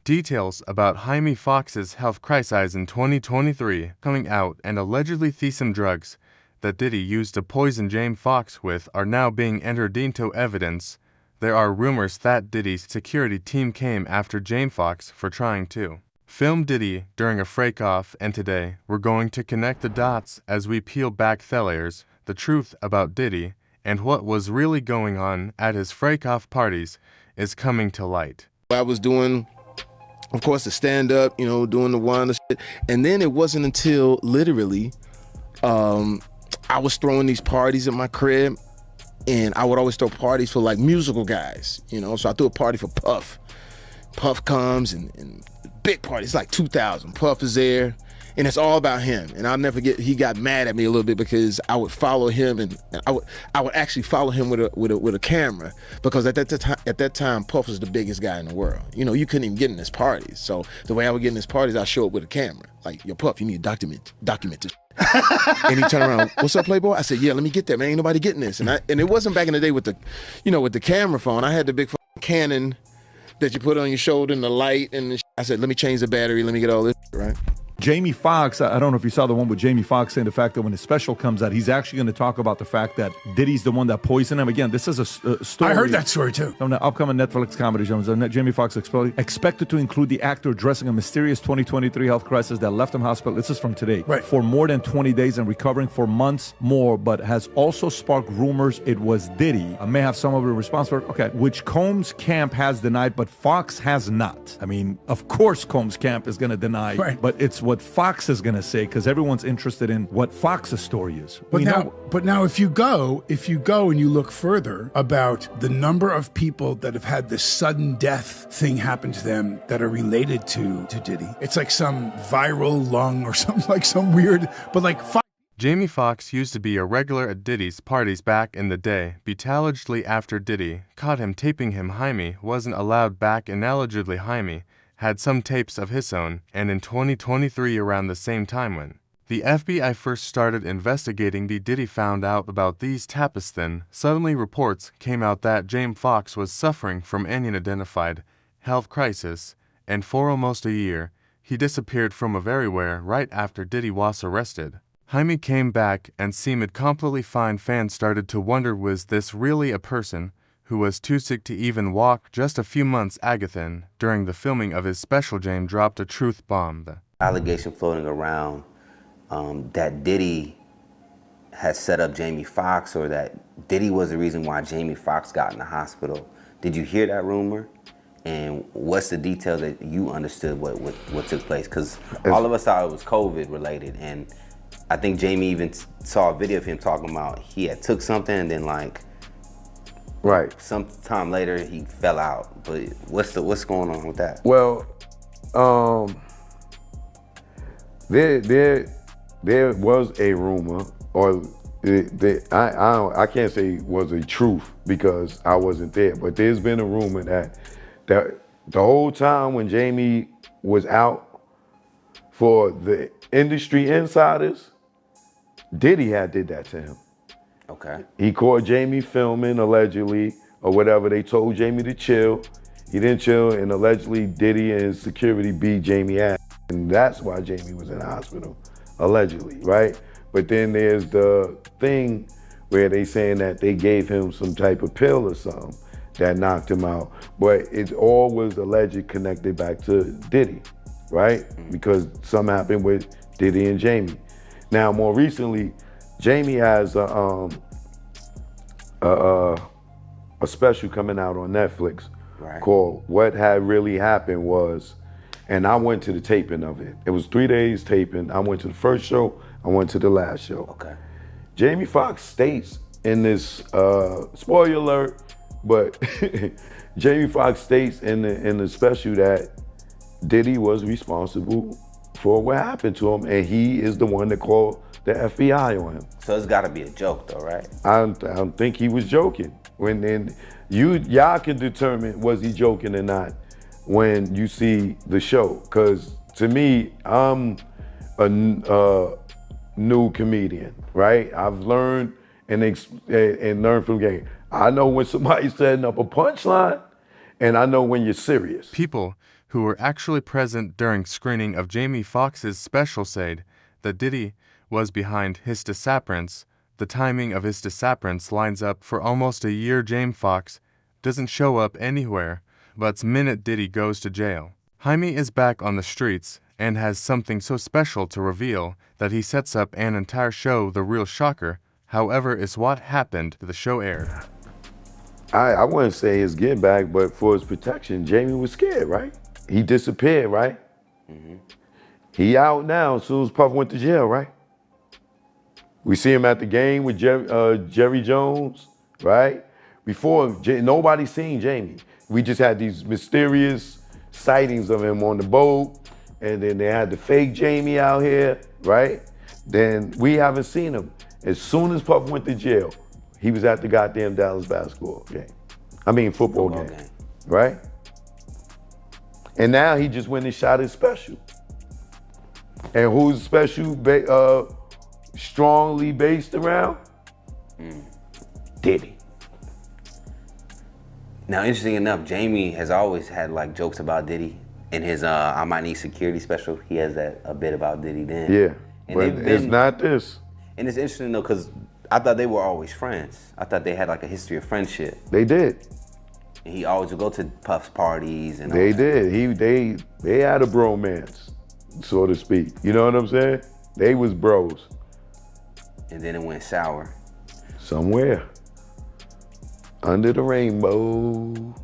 Details about Jaime Foxx's health crisis in 2023 coming out, and allegedly some drugs that Diddy used to poison Jamie Foxx with are now being entered into evidence. There are rumors that Diddy's security team came after Jamie Foxx for trying to film Diddy during a freak-off, and today we're going to connect the dots as we peel back the layers. The truth about Diddy and what was really going on at his freak-off parties is coming to light. I was doing, of course, the stand-up, doing the one, shit. And then it wasn't until literally I was throwing these parties at my crib, and I would always throw parties for like musical guys, So I threw a party for Puff. Puff comes and big party. It's like 2,000. Puff is there, and it's all about him. And I'll never forget, he got mad at me a little bit because I would follow him, and I would actually follow him with a camera, because at that time Puff was the biggest guy in the world. You couldn't even get in his parties. So the way I would get in his parties, I'd show up with a camera. Like, yo, Puff, you need to document this. And he turned around, what's up, Playboy? I said, yeah, let me get that, man. Ain't nobody getting this. And it wasn't back in the day with the, with the camera phone. I had the big Canon that you put on your shoulder and the light, and I said, let me change the battery, let me get all this, right? Jamie Foxx, I don't know if you saw the one with Jamie Foxx saying the fact that when his special comes out, he's actually going to talk about the fact that Diddy's the one that poisoned him. Again, this is a story. I heard that story too. From the upcoming Netflix comedy show. Jamie Foxx expected to include the actor addressing a mysterious 2023 health crisis that left him hospital. This is from today. Right. For more than 20 days and recovering for months more, but has also sparked rumors it was Diddy. I may have some of the response for it. Okay. Which Combs' camp has denied, but Foxx has not. I mean, of course Combs' camp is going to deny, right, but it's what Foxx is going to say, because everyone's interested in what Fox's story is. But now, if you go and you look further about the number of people that have had this sudden death thing happen to them that are related to Diddy, it's like some viral lung or something, like some weird, but like Jamie Foxx used to be a regular at Diddy's parties back in the day, but allegedly after Diddy caught him taping him, Jaime wasn't allowed back, and allegedly Jaime had some tapes of his own. And in 2023, around the same time when the FBI first started investigating Diddy found out about these tapes, then suddenly reports came out that Jamie Foxx was suffering from an unidentified health crisis, and for almost a year, he disappeared from everywhere right after Diddy was arrested. Jaime came back and seemed completely fine. Fans started to wonder, was this really a person who was too sick to even walk? Just a few months ago, during the filming of his special, James dropped a truth bomb. The allegation floating around that Diddy has set up Jamie Foxx, or that Diddy was the reason why Jamie Foxx got in the hospital. Did you hear that rumor? And what's the detail that you understood what took place? Because all of us thought it was COVID related, and I think Jamie even saw a video of him talking about he had took something and then right, some time later he fell out. But what's going on with that? Well, there was a rumor, or I can't say it was a truth because I wasn't there, but there's been a rumor that the whole time when Jamie was out, for the industry insiders, Diddy had did that to him. Okay. He caught Jamie filming, allegedly, or whatever. They told Jamie to chill. He didn't chill, and allegedly Diddy and his security beat Jamie ass. And that's why Jamie was in the hospital, allegedly, right? But then there's the thing where they saying that they gave him some type of pill or something that knocked him out. But it all was alleged connected back to Diddy, right? Because something happened with Diddy and Jamie. Now, more recently, Jamie has a special coming out on Netflix, right, called What Had Really Happened Was, and I went to the taping of it. It was 3 days taping. I went to the first show, I went to the last show. Okay. Jamie Foxx states in this, spoiler alert, but Jamie Foxx states in the special that Diddy was responsible for what happened to him, and he is the one that called the FBI on him. So it's got to be a joke, though, right? I don't think he was joking. Y'all can determine was he joking or not when you see the show. Because to me, I'm a new comedian, right? I've learned and learned from the game. I know when somebody's setting up a punchline, and I know when you're serious. people who were actually present during screening of Jamie Foxx's special, said that Diddy was behind his disappearance. The timing of his disappearance lines up for almost a year. Jamie Foxx doesn't show up anywhere, but the minute Diddy goes to jail, Jaime is back on the streets and has something so special to reveal that he sets up an entire show. The real shocker, however, is what happened to the show aired. I wouldn't say his get back, but for his protection, Jamie was scared, right? He disappeared, right? Mm-hmm. He out now as soon as Puff went to jail, right? We see him at the game with Jerry Jones, right? Before, nobody seen Jamie. We just had these mysterious sightings of him on the boat, and then they had the fake Jamie out here, right? Then we haven't seen him. As soon as Puff went to jail, he was at the goddamn Dallas basketball game. Football game, right? And now he just went and shot his special. And who's special strongly based around? Diddy. Now, interesting enough, Jamie has always had like jokes about Diddy. In his I Might Need Security special, he has a bit about Diddy then. Yeah, and but it's not this. And it's interesting though, because I thought they were always friends. I thought they had like a history of friendship. They did. And he always would go to Puff's parties and all They that. did. They had a bromance, so to speak. You know what I'm saying? They was bros. And then it went sour. Somewhere. Under the rainbow.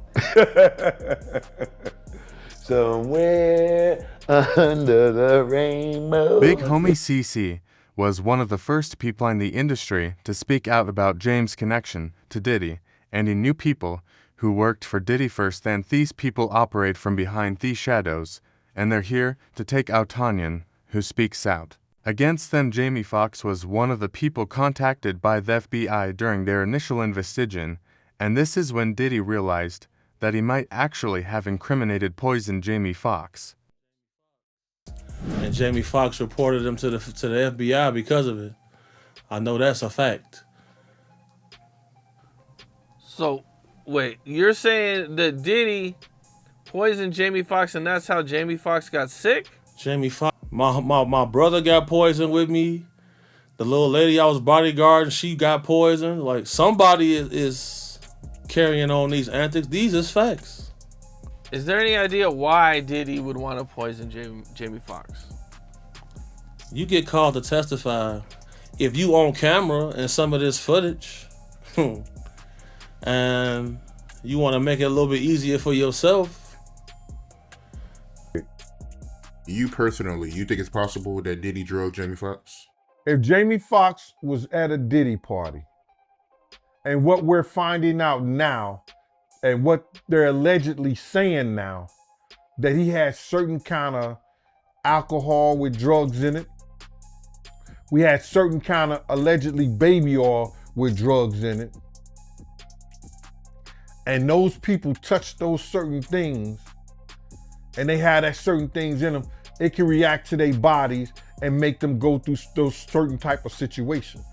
Somewhere under the rainbow. Big Homie CC was one of the first people in the industry to speak out about James' connection to Diddy, and he knew people who worked for Diddy first. Then these people operate from behind these shadows, and they're here to take out Tanyan, who speaks out against them. Jamie Foxx was one of the people contacted by the FBI during their initial investigation, and this is when Diddy realized that he might actually have incriminated poisoned Jamie Foxx. And Jamie Foxx reported him to the FBI because of it. I know that's a fact. So, wait, you're saying that Diddy poisoned Jamie Foxx and that's how Jamie Foxx got sick? Jamie Foxx, my brother got poisoned with me. The little lady I was bodyguarding, she got poisoned. Like, somebody is carrying on these antics. These is facts. Is there any idea why Diddy would want to poison Jamie Foxx? You get called to testify. If you on camera and some of this footage, and you want to make it a little bit easier for yourself. You personally, you think it's possible that Diddy drove Jamie Foxx? If Jamie Foxx was at a Diddy party, and what we're finding out now, and what they're allegedly saying now, that he had certain kind of alcohol with drugs in it. We had certain kind of allegedly baby oil with drugs in it. And those people touched those certain things, and they had that certain things in them, it can react to their bodies and make them go through those certain type of situations.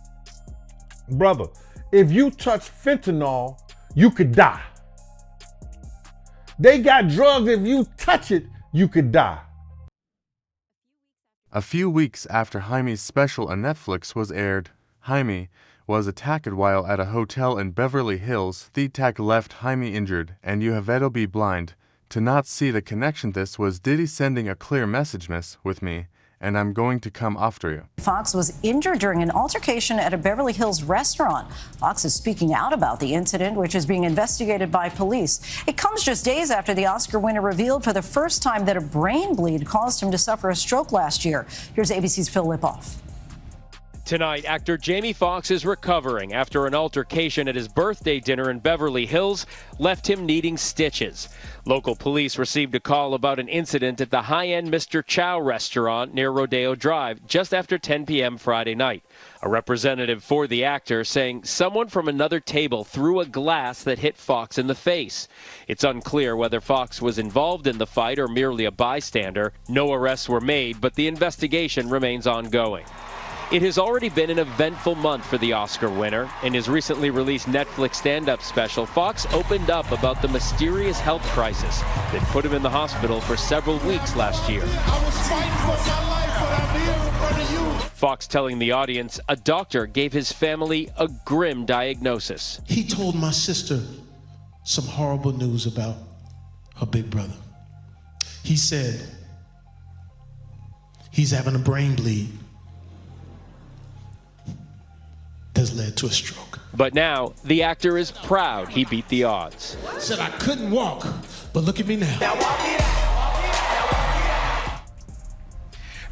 Brother, if you touch fentanyl, you could die. They got drugs, if you touch it, you could die. A few weeks after Jaime's special on Netflix was aired, Jaime was attacked while at a hotel in Beverly Hills. The attack left Jaime injured, and you have to be blind to not see the connection. This was Diddy sending a clear message, miss, with me, and I'm going to come after you. Foxx was injured during an altercation at a Beverly Hills restaurant. Foxx is speaking out about the incident, which is being investigated by police. It comes just days after the Oscar winner revealed for the first time that a brain bleed caused him to suffer a stroke last year. Here's ABC's Phil Lipoff. Tonight, actor Jamie Foxx is recovering after an altercation at his birthday dinner in Beverly Hills left him needing stitches. Local police received a call about an incident at the high-end Mr. Chow restaurant near Rodeo Drive just after 10 p.m. Friday night. A representative for the actor saying someone from another table threw a glass that hit Foxx in the face. It's unclear whether Foxx was involved in the fight or merely a bystander. No arrests were made, but the investigation remains ongoing. It has already been an eventful month for the Oscar winner. In his recently released Netflix stand-up special, Foxx opened up about the mysterious health crisis that put him in the hospital for several weeks last year. Foxx telling the audience a doctor gave his family a grim diagnosis. He told my sister some horrible news about her big brother. He said he's having a brain bleed that's led to a stroke. But now, the actor is proud he beat the odds. Said I couldn't walk, but look at me now.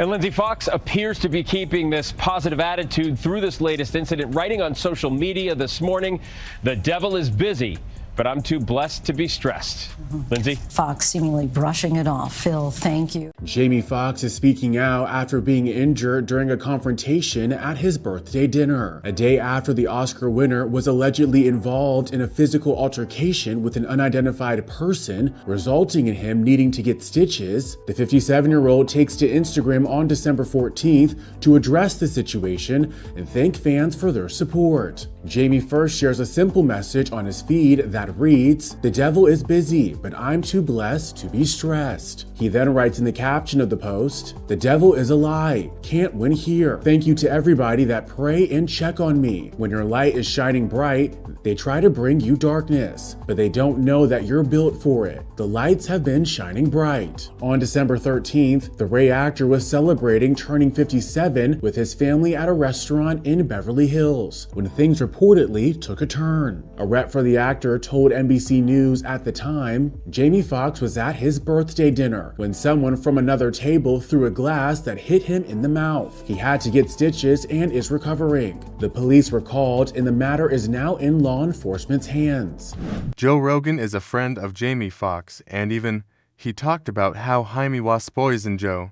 And Lindsay, Foxx appears to be keeping this positive attitude through this latest incident, writing on social media this morning, "The devil is busy, but I'm too blessed to be stressed." Lindsay? Foxx seemingly brushing it off. Phil, thank you. Jamie Foxx is speaking out after being injured during a confrontation at his birthday dinner, a day after the Oscar winner was allegedly involved in a physical altercation with an unidentified person, resulting in him needing to get stitches. The 57-year-old takes to Instagram on December 14th to address the situation and thank fans for their support. Jamie first shares a simple message on his feed that reads, "The devil is busy, but I'm too blessed to be stressed." He then writes in the caption of the post, "The devil is a lie. Can't win here. Thank you to everybody that pray and check on me. When your light is shining bright, they try to bring you darkness, but they don't know that you're built for it. The lights have been shining bright." On December 13th, the Ray actor was celebrating turning 57 with his family at a restaurant in Beverly Hills when things reportedly took a turn. A rep for the actor told NBC News at the time, Jamie Foxx was at his birthday dinner when someone from another table threw a glass that hit him in the mouth. He had to get stitches and is recovering. The police were called and the matter is now in law enforcement's hands. Joe Rogan is a friend of Jamie Foxx, and even he talked about how Jaime was poisoned. Joe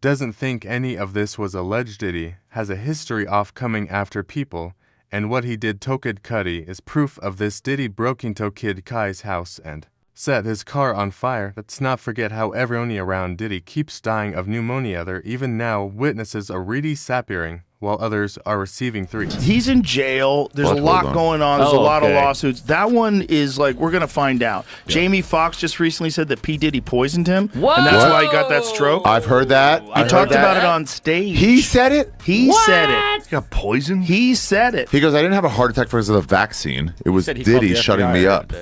doesn't think any of this was alleged. Diddy has a history of coming after people, and what he did to Kid Cudi is proof of this. Diddy broke into Kid Kai's house and set his car on fire. Let's not forget how everyone around Diddy keeps dying of pneumonia. There even now witnesses are really disappearing while others are receiving threats. He's in jail. There's a lot going on. There's a lot of lawsuits. That one is like, we're going to find out. Yeah. Jamie Foxx just recently said that P. Diddy poisoned him. What? And that's why he got that stroke. I've heard that. He talked about it on stage. He said it? He said it. He got poisoned? He said it. He goes, I didn't have a heart attack because of the vaccine. It was Diddy shutting me up.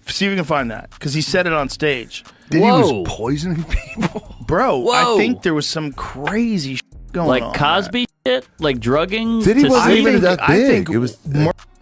See if we can find that, because he said it on stage. Diddy was poisoning people? Bro, I think there was some crazy going on. Like Cosby shit? Like drugging? Diddy wasn't even that big. I think it was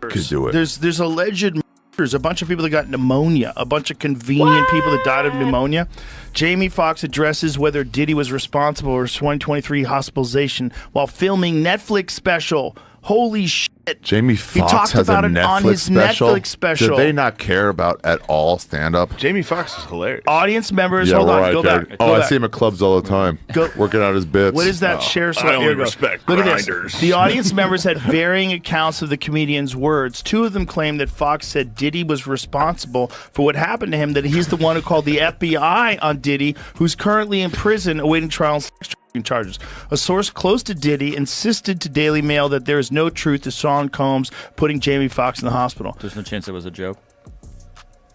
could do it. There's alleged murders, a bunch of people that got pneumonia, a bunch of convenient people that died of pneumonia. Jamie Foxx addresses whether Diddy was responsible for his 2023 hospitalization while filming Netflix special. Holy shit. Jamie Foxx has a Netflix special. Do they not care about at all stand-up? Jamie Foxx is hilarious. Audience members, yeah, hold on, go back. I see him at clubs all the time, working out his bits. What is that? Share I only respect Look grinders. At this. The audience members had varying accounts of the comedian's words. Two of them claimed that Foxx said Diddy was responsible for what happened to him, that he's the one who called the FBI on Diddy, who's currently in prison awaiting trial and sex charges. A source close to Diddy insisted to Daily Mail that there is no truth to Sean Combs putting Jamie Foxx in the hospital. There's no chance it was a joke.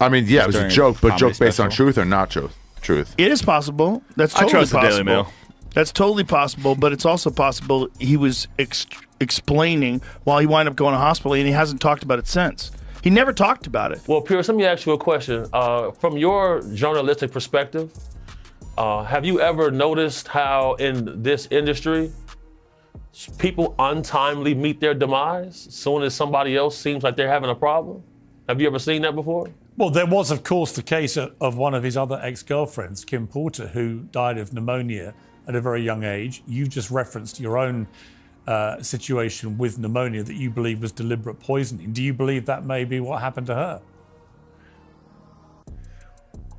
I mean, yeah, it was a joke, but joke based on truth or not truth? It is possible. That's totally I trust possible. the Daily Mail. That's totally possible, but it's also possible he was explaining while he wound up going to hospital, and he hasn't talked about it since. He never talked about it. Well, Pierce, let me ask you a question. From your journalistic perspective, have you ever noticed how in this industry, people untimely meet their demise as soon as somebody else seems like they're having a problem? Have you ever seen that before? Well, there was, of course, the case of one of his other ex-girlfriends, Kim Porter, who died of pneumonia at a very young age. You've just referenced your own situation with pneumonia that you believe was deliberate poisoning. Do you believe that may be what happened to her?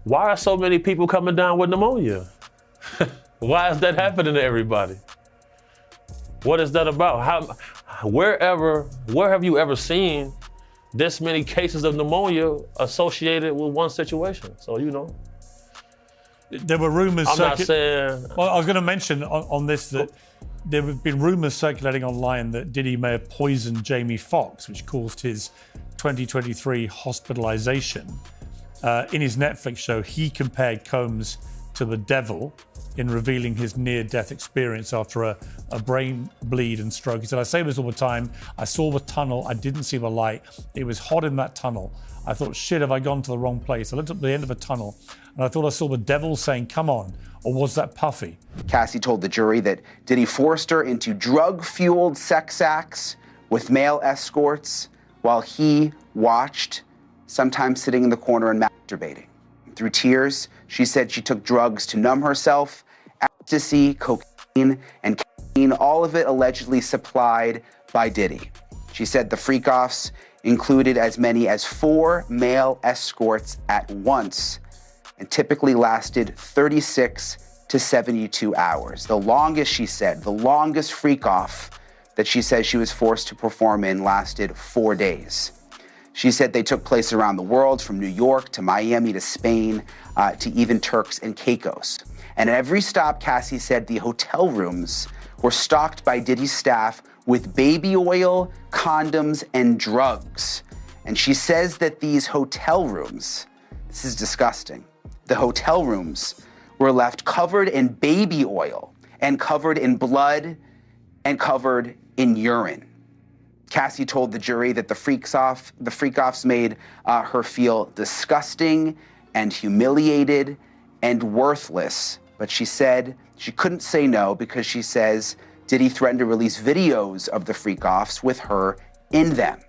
Why are so many people coming down with pneumonia? Why is that happening to everybody? What is that about? Where have you ever seen this many cases of pneumonia associated with one situation? So, There were rumors. I'm not saying. Well, I was going to mention on this that there have been rumors circulating online that Diddy may have poisoned Jamie Foxx, which caused his 2023 hospitalization. In his Netflix show, he compared Combs to the devil in revealing his near-death experience after a brain bleed and stroke. He said, I say this all the time. I saw the tunnel. I didn't see the light. It was hot in that tunnel. I thought, shit, have I gone to the wrong place? I looked at the end of the tunnel and I thought I saw the devil saying, come on. Or was that Puffy? Cassie told the jury that Diddy forced her into drug-fueled sex acts with male escorts while he watched, sometimes sitting in the corner and masturbating. Through tears, she said she took drugs to numb herself, ecstasy, cocaine, and caffeine, all of it allegedly supplied by Diddy. She said the freak-offs included as many as 4 male escorts at once and typically lasted 36 to 72 hours. The longest, she said, the longest freak-off that she says she was forced to perform in lasted 4 days. She said they took place around the world, from New York to Miami to Spain to even Turks and Caicos. And at every stop, Cassie said the hotel rooms were stocked by Diddy's staff with baby oil, condoms, and drugs. And she says that these hotel rooms, this is disgusting, the hotel rooms were left covered in baby oil and covered in blood and covered in urine. Cassie told the jury that the freak-offs made her feel disgusting and humiliated and worthless. But she said she couldn't say no because she says Diddy threatened to release videos of the freak-offs with her in them.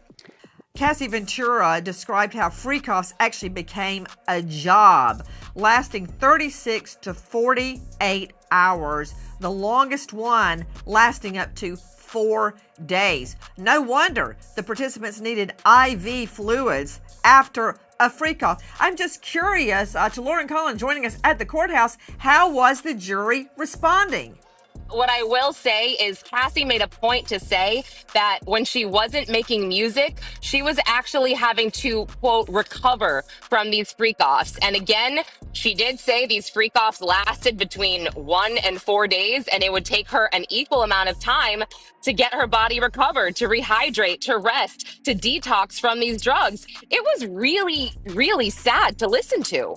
Cassie Ventura described how freak-offs actually became a job, lasting 36 to 48 hours, the longest one lasting up to 4 days. No wonder the participants needed IV fluids after a freak-off. I'm just curious, to Lauren Cullen joining us at the courthouse, how was the jury responding? What I will say is Cassie made a point to say that when she wasn't making music, she was actually having to, quote, recover from these freak-offs. And again, she did say these freak-offs lasted between 1 and 4 days, and it would take her an equal amount of time to get her body recovered, to rehydrate, to rest, to detox from these drugs. It was really, really sad to listen to.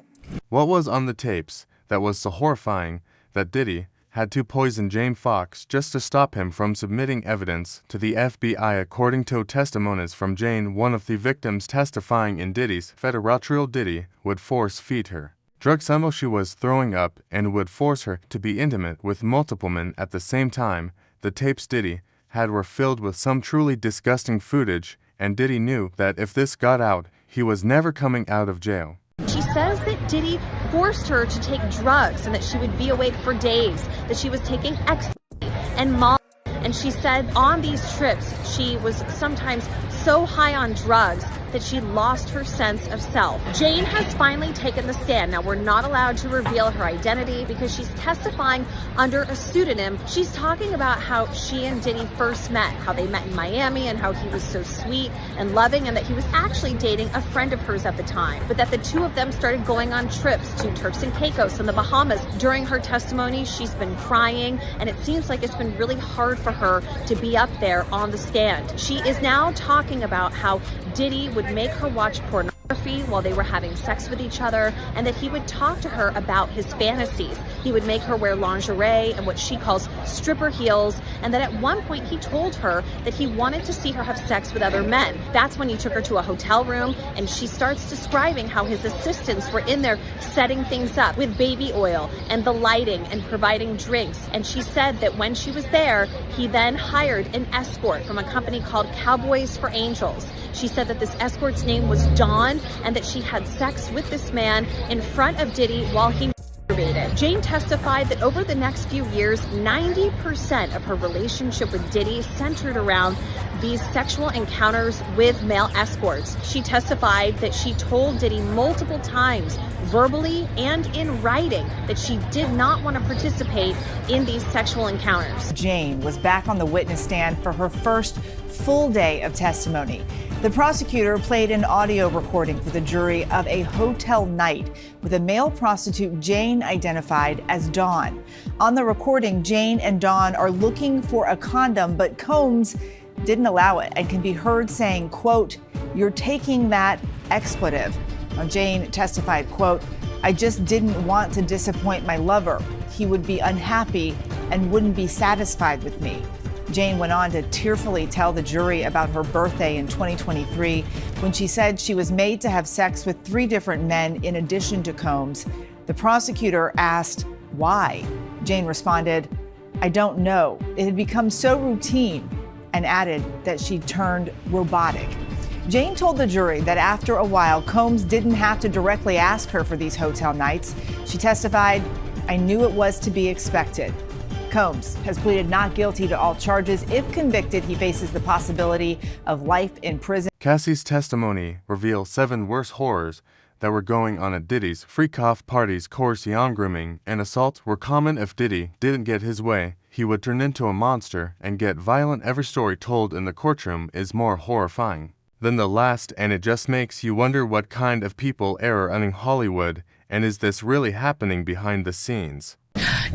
What was on the tapes that was so horrifying that Diddy had to poison Jamie Foxx just to stop him from submitting evidence to the FBI, according to testimonies from Jane, one of the victims testifying in Diddy's federal trial. Diddy would force-feed her drugs until she was throwing up and would force her to be intimate with multiple men at the same time. The tapes Diddy had were filled with some truly disgusting footage, and Diddy knew that if this got out, he was never coming out of jail. She says that Diddy forced her to take drugs and that she would be awake for days, that she was taking ecstasy and Molly. And she said on these trips, she was sometimes so high on drugs that she lost her sense of self. Jane has finally taken the stand. Now, we're not allowed to reveal her identity because she's testifying under a pseudonym. She's talking about how she and Diddy first met, how they met in Miami and how he was so sweet and loving, and that he was actually dating a friend of hers at the time, but that the two of them started going on trips to Turks and Caicos and the Bahamas. During her testimony, she's been crying, and it seems like it's been really hard for her to be up there on the stand. She is now talking about how Diddy would make her watch pornography while they were having sex with each other, and that he would talk to her about his fantasies. He would make her wear lingerie and what she calls stripper heels, and that at one point he told her that he wanted to see her have sex with other men. That's when he took her to a hotel room, and she starts describing how his assistants were in there setting things up with baby oil and the lighting and providing drinks. And she said that when she was there, he then hired an escort from a company called Cowboys for Angels. She said that this escort's name was Dawn, and that she had sex with this man in front of Diddy while he masturbated. Jane testified that over the next few years, 90% of her relationship with Diddy centered around these sexual encounters with male escorts. She testified that she told Diddy multiple times, verbally and in writing, that she did not want to participate in these sexual encounters. Jane was back on the witness stand for her first full day of testimony. The prosecutor played an audio recording for the jury of a hotel night with a male prostitute Jane identified as Dawn. On the recording, Jane and Dawn are looking for a condom, but Combs didn't allow it and can be heard saying, quote, "You're taking that expletive." Now, Jane testified, quote, "I just didn't want to disappoint my lover. He would be unhappy and wouldn't be satisfied with me." Jane went on to tearfully tell the jury about her birthday in 2023 when she said she was made to have sex with 3 different men in addition to Combs. The prosecutor asked why. Jane responded, "I don't know. It had become so routine," and added that she turned robotic. Jane told the jury that after a while, Combs didn't have to directly ask her for these hotel nights. She testified, "I knew it was to be expected." Combs has pleaded not guilty to all charges. If convicted, he faces the possibility of life in prison. Cassie's testimony reveals 7 worse horrors that were going on at Diddy's freak-off parties. Coercion, grooming, and assault were common. If Diddy didn't get his way, he would turn into a monster and get violent. Every story told in the courtroom is more horrifying than the last, and it just makes you wonder what kind of people are running Hollywood, and is this really happening behind the scenes?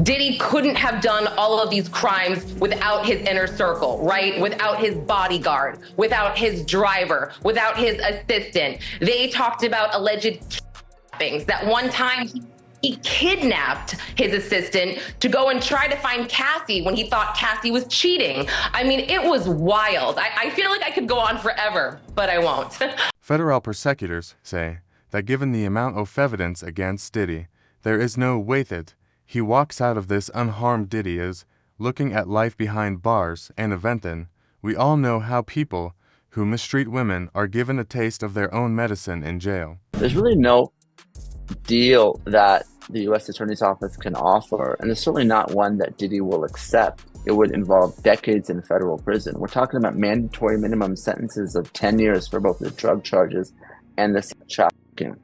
Diddy couldn't have done all of these crimes without his inner circle, right? Without his bodyguard, without his driver, without his assistant. They talked about alleged kidnappings. That one time he kidnapped his assistant to go and try to find Cassie when he thought Cassie was cheating. I mean, it was wild. I feel like I could go on forever, but I won't. Federal prosecutors say that given the amount of evidence against Diddy, there is no way that he walks out of this unharmed. Diddy is looking at life behind bars and Aventon. We all know how people who mistreat women are given a taste of their own medicine in jail. There's really no deal that the U.S. Attorney's Office can offer, and it's certainly not one that Diddy will accept. It would involve decades in federal prison. We're talking about mandatory minimum sentences of 10 years for both the drug charges and the sex trafficking.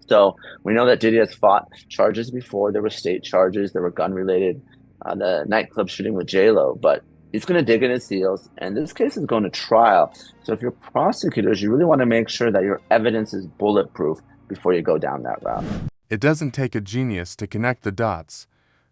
So we know that Diddy has fought charges before. There were state charges, there were gun-related, the nightclub shooting with J-Lo, but he's going to dig in his heels, and this case is going to trial. So if you're prosecutors, you really want to make sure that your evidence is bulletproof before you go down that route. It doesn't take a genius to connect the dots.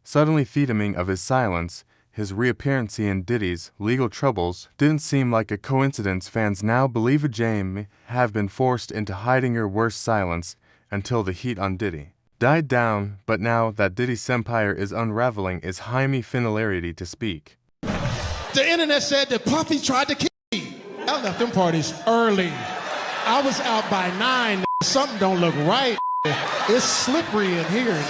Suddenly theming of his silence, his reappearance in Diddy's legal troubles didn't seem like a coincidence. Fans now believe James have been forced into hiding her worst silence until the heat on Diddy died down, but now that Diddy's empire is unraveling, is Jaime familiarity to speak. The internet said that Puffy tried to kill me. I left them parties early. I was out by 9. Something don't look right. It's slippery in here.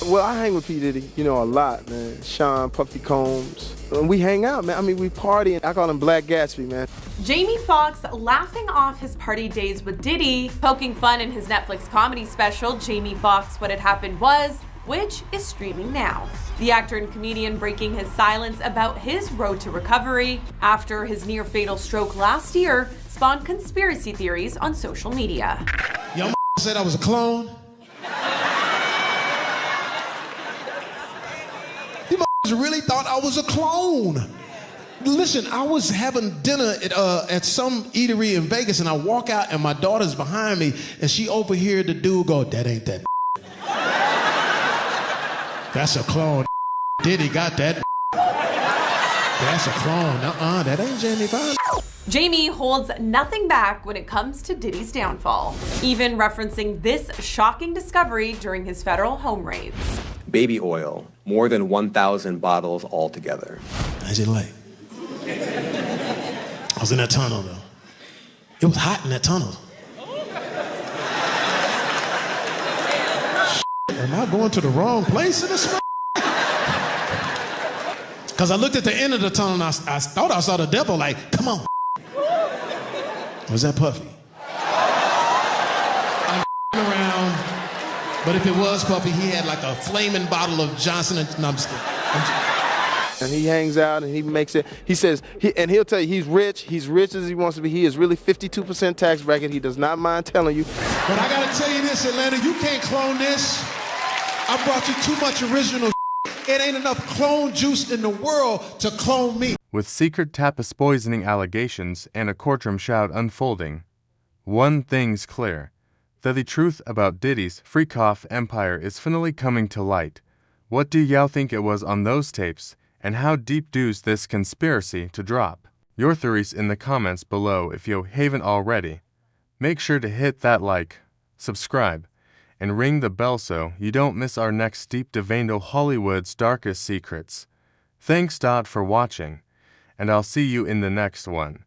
Well, I hang with P. Diddy, a lot, man. Sean, Puffy Combs. We hang out, man. I mean, we party. I call him Black Gatsby, man. Jamie Foxx laughing off his party days with Diddy, poking fun in his Netflix comedy special, Jamie Foxx, What Had Happened Was, which is streaming now. The actor and comedian breaking his silence about his road to recovery after his near-fatal stroke last year spawned conspiracy theories on social media. Your said I was a clone. You really thought I was a clone. Listen, I was having dinner at some eatery in Vegas, and I walk out and my daughter's behind me, and she overheard the dude go, "That ain't that." That's a clone. Diddy got that. That's a clone. That ain't Jamie Foxx. Jamie holds nothing back when it comes to Diddy's downfall, even referencing this shocking discovery during his federal home raids. Baby oil, more than 1,000 bottles altogether. How's it like? I was in that tunnel though. It was hot in that tunnel. Am I going to the wrong place in this? Because I looked at the end of the tunnel and I thought I saw the devil, like, come on. Was that Puffy? I'm around, but if it was Puffy, he had like a flaming bottle of Johnson & no, I'm just kidding. And he hangs out and he makes it. He says, and he'll tell you he's rich. He's rich as he wants to be. He is really 52% tax bracket. He does not mind telling you. But I gotta tell you this, Atlanta, you can't clone this. I brought you too much original. It ain't enough clone juice in the world to clone me. With secret tapis poisoning allegations and a courtroom shout unfolding, One thing's clear, that the truth about Diddy's freak-off empire is finally coming to light. What do y'all think it was on those tapes, and how deep does this conspiracy to drop? Your theories in the comments below if you haven't already. Make sure to hit that like, subscribe, and ring the bell so you don't miss our next deep dive into Hollywood's darkest secrets. Thanks for watching, and I'll see you in the next one.